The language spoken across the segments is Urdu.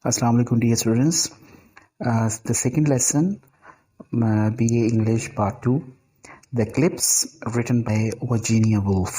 Assalamu alaikum dear students. The second lesson, BA English Part 2, The Eclipse, written by Virginia Woolf.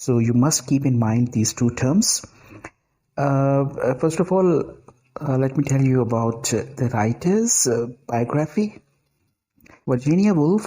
So you must keep in mind these two terms. First of all, let me tell you about the writer's biography. Virginia Woolf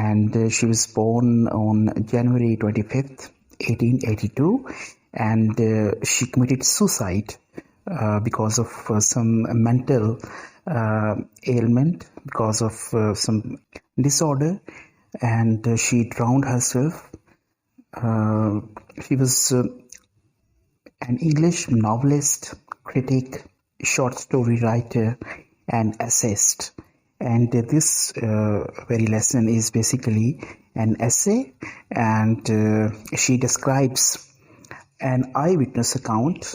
and she was born on January 25th, 1882 and she committed suicide because of some mental ailment, because of some disorder. And she drowned herself. She was an English novelist, critic, short story writer, and essayist. And this very lesson is basically an essay, and she describes an eyewitness account.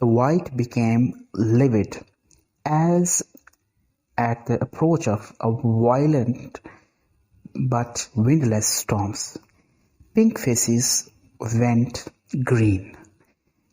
the white became livid as at the approach of a violent but windless storms. Pink faces went green.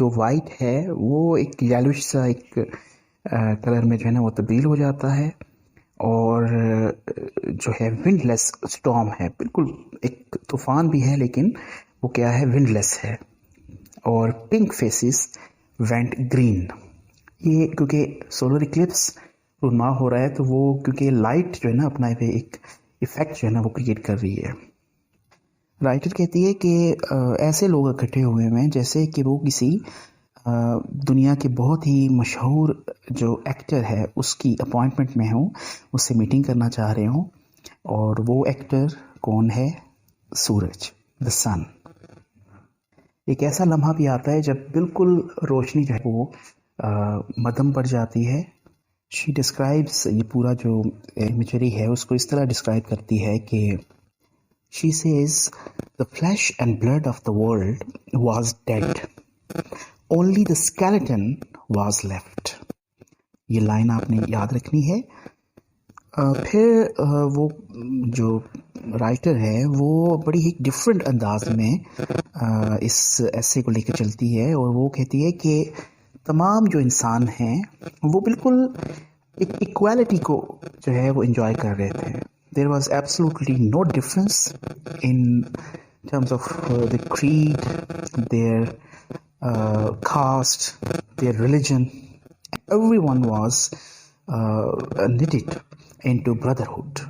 جو وائٹ ہے وہ ایک یلوش سا ایک کلر میں جو ہے نا وہ تبدیل ہو جاتا ہے، اور جو ہے ونڈ لیس اسٹارم ہے، بالکل ایک طوفان بھی ہے لیکن وہ کیا ہے، ونڈ لیس ہے. اور پنک فیسز وینٹ گرین. یہ کیونکہ سولر اکلپس رونما ہو رہا ہے تو وہ کیونکہ لائٹ جو ہے نا اپنا ایک ایفیکٹ جو ہے نا وہ کریٹ کر رہی ہے. رائٹر کہتی ہے کہ ایسے لوگ اکٹھے ہوئے ہیں جیسے کہ وہ کسی دنیا کے بہت ہی مشہور جو ایکٹر ہے اس کی اپوائنٹمنٹ میں ہوں، اس سے میٹنگ کرنا چاہ رہے ہوں. اور وہ ایکٹر کون ہے؟ سورج، دا سن. ایک ایسا لمحہ بھی آتا ہے جب بالکل روشنی جو ہے وہ مدھم پڑ جاتی ہے. شی ڈسکرائبس، یہ پورا جو امیجری ہے اس کو اس طرح ڈسکرائب کرتی ہے کہ she says the flesh and blood of the world was dead, only the skeleton was left. یہ لائن آپ نے یاد رکھنی ہے. پھر وہ جو رائٹر ہے وہ بڑی ہی ڈفرینٹ انداز میں اس ایسے کو لے کے چلتی ہے، اور وہ کہتی ہے کہ تمام جو انسان ہیں وہ بالکل ایک ایکویلٹی کو جو ہے وہ انجوائے کر رہے تھے. There was absolutely no difference in terms of the creed, their caste, their religion. Everyone was knitted into brotherhood.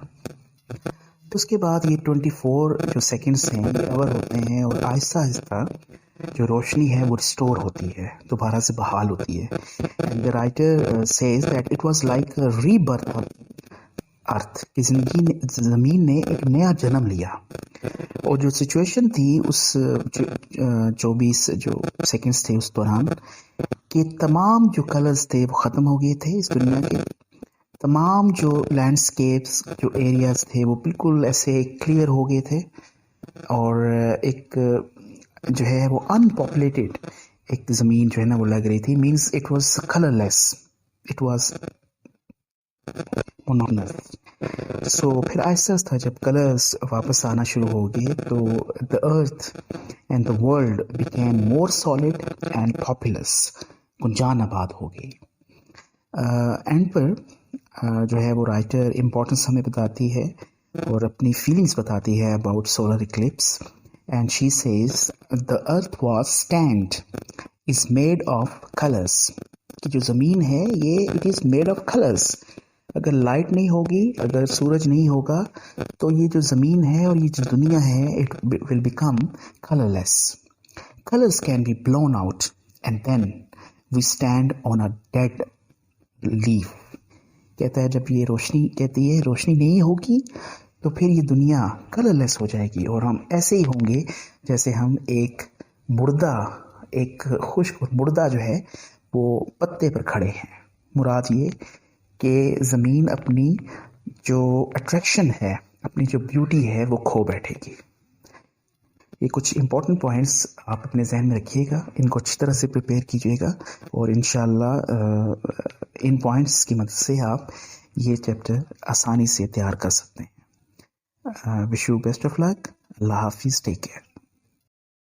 تو اس کے بعد یہ 24 جو سیکنڈز ہیں یہ کور ہوتے ہیں، اور آہستہ آہستہ جو روشنی ہے وہ ریسٹور ہوتی ہے، دوبارہ سے بحال ہوتی ہے. And the writer says that it was like rebirth of earth, کہ زمین نے ایک نیا جنم لیا. اور جو سچویشن تھی اس 24 جو سیکنڈز تھے اس دوران، کہ تمام جو کلرز تھے وہ ختم ہو گئے تھے اس دنیا کے. تمام جو لینڈسکیپس جو ایریاز تھے وہ بالکل ایسے کلیئر ہو گئے تھے، اور ایک جو ہے وہ ان پاپولیٹڈ ایک زمین جو ہے نا وہ لگ رہی تھی. Means it was colourless, it was monotonous. So پھر آہستہ آہستہ جب کلرز واپس آنا شروع ہو گئے تو the earth and the world became more solid and populous, گنجان آباد ہو گئی. اینڈ پر جو ہے وہ رائٹر امپورٹنس ہمیں بتاتی ہے اور اپنی فیلنگس بتاتی ہے about solar eclipse. And she says the earth was stand is made of colours, کہ جو زمین ہے یہ it is made of colours. اگر لائٹ نہیں ہوگی، اگر سورج نہیں ہوگا تو یہ جو زمین ہے اور یہ جو دنیا ہے it will become colourless. Colours can be blown out and then we stand on a dead leaf. کہتا ہے جب یہ روشنی، کہتی ہے روشنی نہیں ہوگی تو پھر یہ دنیا کلر لیس ہو جائے گی، اور ہم ایسے ہی ہوں گے جیسے ہم ایک مردہ، ایک خشک مردہ جو ہے وہ پتے پر کھڑے ہیں. مراد یہ کہ زمین اپنی جو اٹریکشن ہے، اپنی جو بیوٹی ہے وہ کھو بیٹھے گی. یہ کچھ امپورٹنٹ پوائنٹس آپ اپنے ذہن میں رکھیے گا، ان کو اچھی طرح سے پریپیئر کیجیے گا، اور انشاءاللہ ان پوائنٹس کی مدد سے آپ یہ چیپٹر آسانی سے تیار کر سکتے ہیں. وش یو بیسٹ آف لک. اللہ حافظ. Take care.